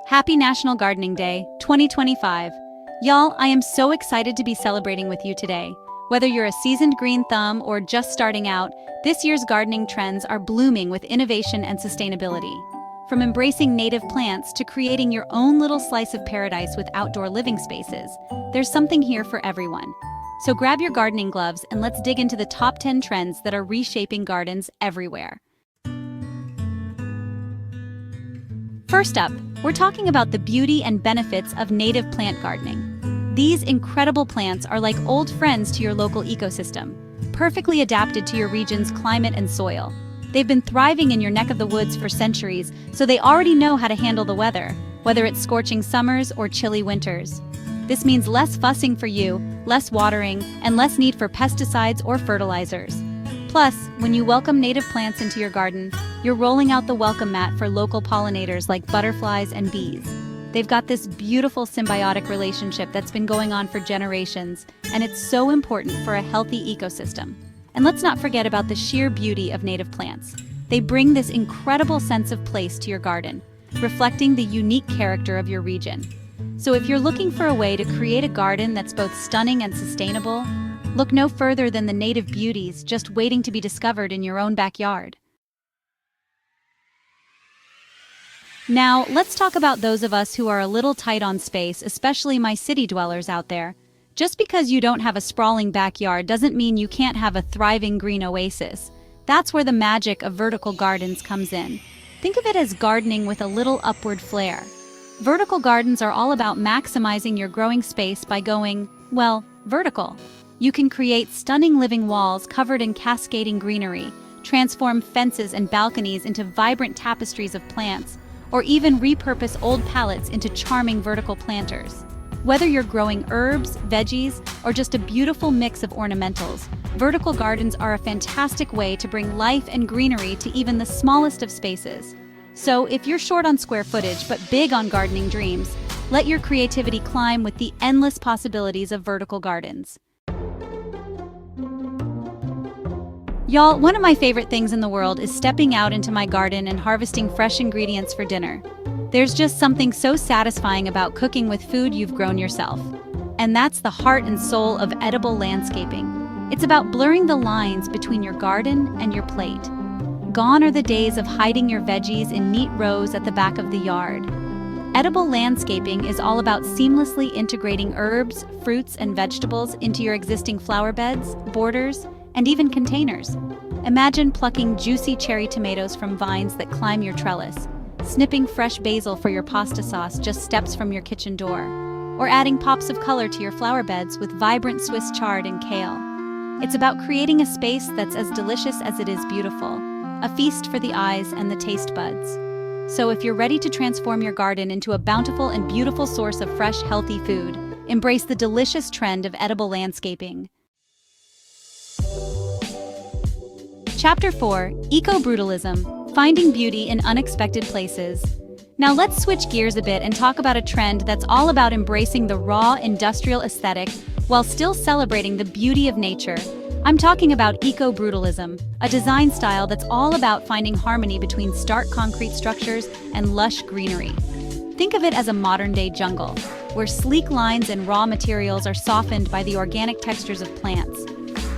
Happy National Gardening Day, 2025. Y'all, I am so excited to be celebrating with you today. Whether you're a seasoned green thumb or just starting out, this year's gardening trends are blooming with innovation and sustainability. From embracing native plants to creating your own little slice of paradise with outdoor living spaces, there's something here for everyone. So grab your gardening gloves and let's dig into the top 10 trends that are reshaping gardens everywhere. First up, we're talking about the beauty and benefits of native plant gardening. These incredible plants are like old friends to your local ecosystem, perfectly adapted to your region's climate and soil. They've been thriving in your neck of the woods for centuries, so they already know how to handle the weather, whether it's scorching summers or chilly winters. This means less fussing for you, less watering, and less need for pesticides or fertilizers. Plus, when you welcome native plants into your garden, you're rolling out the welcome mat for local pollinators like butterflies and bees. They've got this beautiful symbiotic relationship that's been going on for generations, and it's so important for a healthy ecosystem. And let's not forget about the sheer beauty of native plants. They bring this incredible sense of place to your garden, reflecting the unique character of your region. So if you're looking for a way to create a garden that's both stunning and sustainable, look no further than the native beauties just waiting to be discovered in your own backyard. Now, let's talk about those of us who are a little tight on space, especially my city dwellers out there. Just because you don't have a sprawling backyard doesn't mean you can't have a thriving green oasis. That's where the magic of vertical gardens comes in. Think of it as gardening with a little upward flair. Vertical gardens are all about maximizing your growing space by going, well, vertical. You can create stunning living walls covered in cascading greenery, transform fences and balconies into vibrant tapestries of plants, or even repurpose old pallets into charming vertical planters. Whether you're growing herbs, veggies, or just a beautiful mix of ornamentals, vertical gardens are a fantastic way to bring life and greenery to even the smallest of spaces. So if you're short on square footage but big on gardening dreams, let your creativity climb with the endless possibilities of vertical gardens. Y'all, one of my favorite things in the world is stepping out into my garden and harvesting fresh ingredients for dinner. There's just something so satisfying about cooking with food you've grown yourself. And that's the heart and soul of edible landscaping. It's about blurring the lines between your garden and your plate. Gone are the days of hiding your veggies in neat rows at the back of the yard. Edible landscaping is all about seamlessly integrating herbs, fruits, and vegetables into your existing flower beds, borders, and even containers. Imagine plucking juicy cherry tomatoes from vines that climb your trellis, snipping fresh basil for your pasta sauce just steps from your kitchen door, or adding pops of color to your flower beds with vibrant Swiss chard and kale. It's about creating a space that's as delicious as it is beautiful, a feast for the eyes and the taste buds. So if you're ready to transform your garden into a bountiful and beautiful source of fresh, healthy food, embrace the delicious trend of edible landscaping. Chapter 4, Eco-Brutalism, Finding Beauty in Unexpected Places. Now let's switch gears a bit and talk about a trend that's all about embracing the raw industrial aesthetic while still celebrating the beauty of nature. I'm talking about eco-brutalism, a design style that's all about finding harmony between stark concrete structures and lush greenery. Think of it as a modern-day jungle, where sleek lines and raw materials are softened by the organic textures of plants.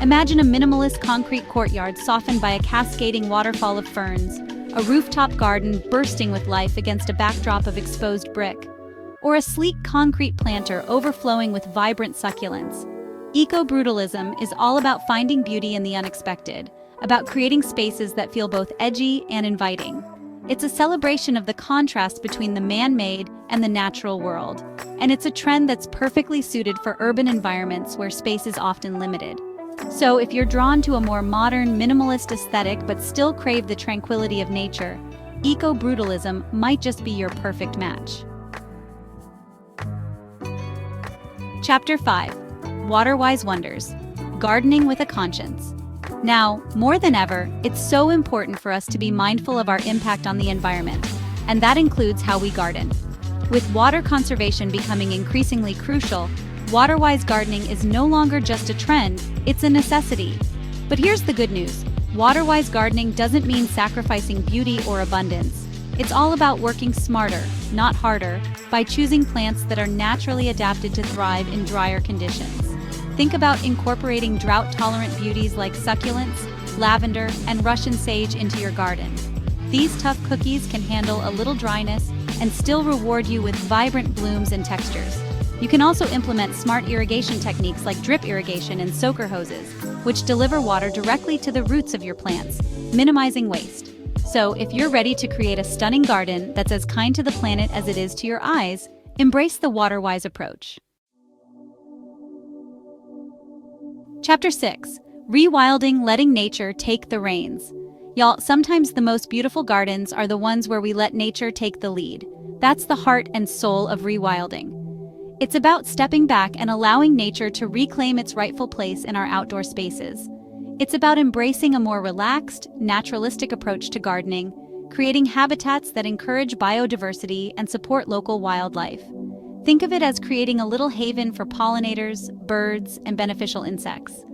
Imagine a minimalist concrete courtyard softened by a cascading waterfall of ferns, a rooftop garden bursting with life against a backdrop of exposed brick, or a sleek concrete planter overflowing with vibrant succulents. Eco-brutalism is all about finding beauty in the unexpected, about creating spaces that feel both edgy and inviting. It's a celebration of the contrast between the man-made and the natural world, and it's a trend that's perfectly suited for urban environments where space is often limited. So if you're drawn to a more modern, minimalist aesthetic but still crave the tranquility of nature, eco-brutalism might just be your perfect match. Chapter 5, Water-Wise Wonders, Gardening with a Conscience. Now, more than ever, it's so important for us to be mindful of our impact on the environment, and that includes how we garden. With water conservation becoming increasingly crucial, water-wise gardening is no longer just a trend, it's a necessity. But here's the good news. Water-wise gardening doesn't mean sacrificing beauty or abundance. It's all about working smarter, not harder, by choosing plants that are naturally adapted to thrive in drier conditions. Think about incorporating drought-tolerant beauties like succulents, lavender, and Russian sage into your garden. These tough cookies can handle a little dryness and still reward you with vibrant blooms and textures. You can also implement smart irrigation techniques like drip irrigation and soaker hoses, which deliver water directly to the roots of your plants, minimizing waste. So, if you're ready to create a stunning garden that's as kind to the planet as it is to your eyes, embrace the water-wise approach. Chapter 6. Rewilding, letting nature take the reins. Y'all, sometimes the most beautiful gardens are the ones where we let nature take the lead. That's the heart and soul of rewilding. It's about stepping back and allowing nature to reclaim its rightful place in our outdoor spaces. It's about embracing a more relaxed, naturalistic approach to gardening, creating habitats that encourage biodiversity and support local wildlife. Think of it as creating a little haven for pollinators, birds, and beneficial insects.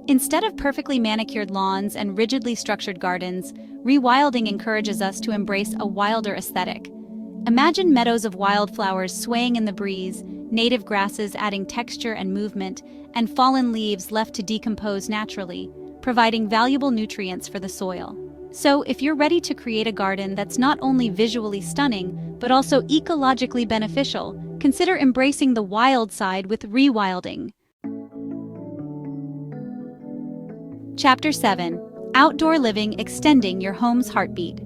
Instead of perfectly manicured lawns and rigidly structured gardens, rewilding encourages us to embrace a wilder aesthetic. Imagine meadows of wildflowers swaying in the breeze, native grasses adding texture and movement, and fallen leaves left to decompose naturally, providing valuable nutrients for the soil. So, if you're ready to create a garden that's not only visually stunning, but also ecologically beneficial, consider embracing the wild side with rewilding. Chapter 7. Outdoor Living, Extending Your Home's Heartbeat.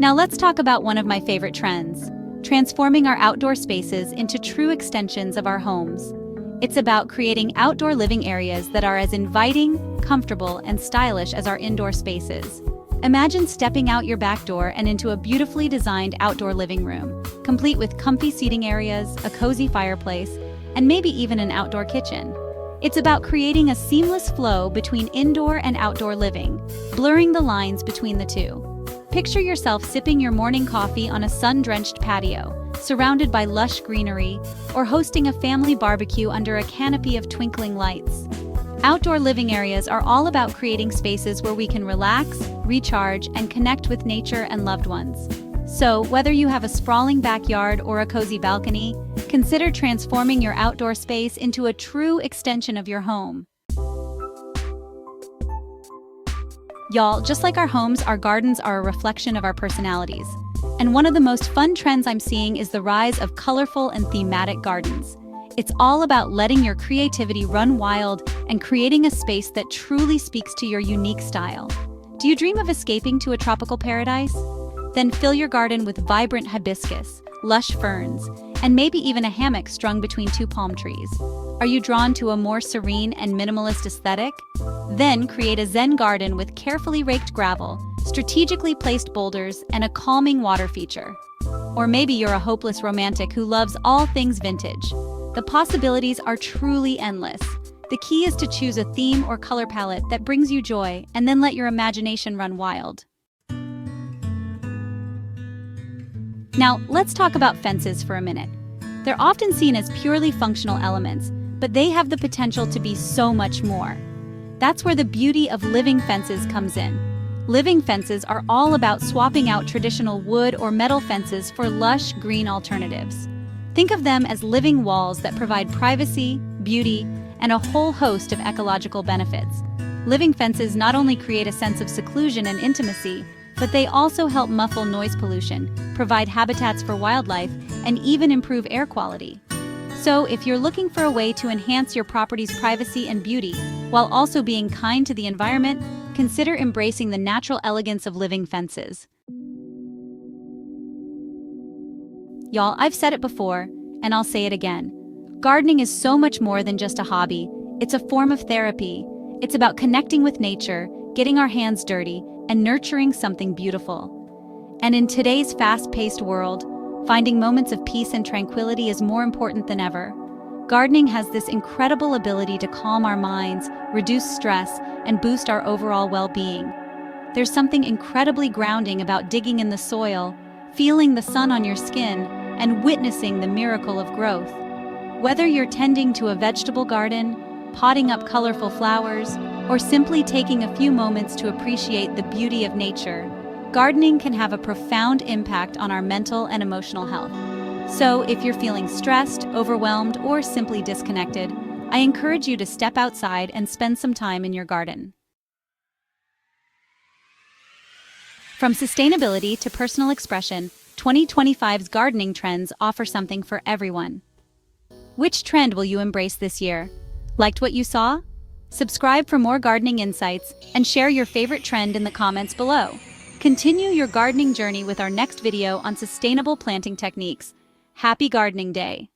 Now let's talk about one of my favorite trends, transforming our outdoor spaces into true extensions of our homes. It's about creating outdoor living areas that are as inviting, comfortable, and stylish as our indoor spaces. Imagine stepping out your back door and into a beautifully designed outdoor living room, complete with comfy seating areas, a cozy fireplace, and maybe even an outdoor kitchen. It's about creating a seamless flow between indoor and outdoor living, blurring the lines between the two. Picture yourself sipping your morning coffee on a sun-drenched patio, surrounded by lush greenery, or hosting a family barbecue under a canopy of twinkling lights. Outdoor living areas are all about creating spaces where we can relax, recharge, and connect with nature and loved ones. So, whether you have a sprawling backyard or a cozy balcony, consider transforming your outdoor space into a true extension of your home. Y'all, just like our homes, our gardens are a reflection of our personalities. And one of the most fun trends I'm seeing is the rise of colorful and thematic gardens. It's all about letting your creativity run wild and creating a space that truly speaks to your unique style. Do you dream of escaping to a tropical paradise? Then fill your garden with vibrant hibiscus, lush ferns, and maybe even a hammock strung between two palm trees. Are you drawn to a more serene and minimalist aesthetic? Then create a zen garden with carefully raked gravel, strategically placed boulders, and a calming water feature. Or maybe you're a hopeless romantic who loves all things vintage. The possibilities are truly endless. The key is to choose a theme or color palette that brings you joy and then let your imagination run wild. Now, let's talk about fences for a minute. They're often seen as purely functional elements, but they have the potential to be so much more. That's where the beauty of living fences comes in. Living fences are all about swapping out traditional wood or metal fences for lush, green alternatives. Think of them as living walls that provide privacy, beauty, and a whole host of ecological benefits. Living fences not only create a sense of seclusion and intimacy, but they also help muffle noise pollution, provide habitats for wildlife, and even improve air quality. So, if you're looking for a way to enhance your property's privacy and beauty, while also being kind to the environment, consider embracing the natural elegance of living fences. Y'all, I've said it before, and I'll say it again. Gardening is so much more than just a hobby. It's a form of therapy. It's about connecting with nature, getting our hands dirty, and nurturing something beautiful. And in today's fast-paced world, finding moments of peace and tranquility is more important than ever. Gardening has this incredible ability to calm our minds, reduce stress, and boost our overall well-being. There's something incredibly grounding about digging in the soil, feeling the sun on your skin, and witnessing the miracle of growth. Whether you're tending to a vegetable garden, potting up colorful flowers, or simply taking a few moments to appreciate the beauty of nature, Gardening can have a profound impact on our mental and emotional health. So, if you're feeling stressed, overwhelmed, or simply disconnected, I encourage you to step outside and spend some time in your garden. From sustainability to personal expression, 2025's gardening trends offer something for everyone. Which trend will you embrace this year? Liked what you saw? Subscribe for more gardening insights and share your favorite trend in the comments below. Continue your gardening journey with our next video on sustainable planting techniques. Happy Gardening Day!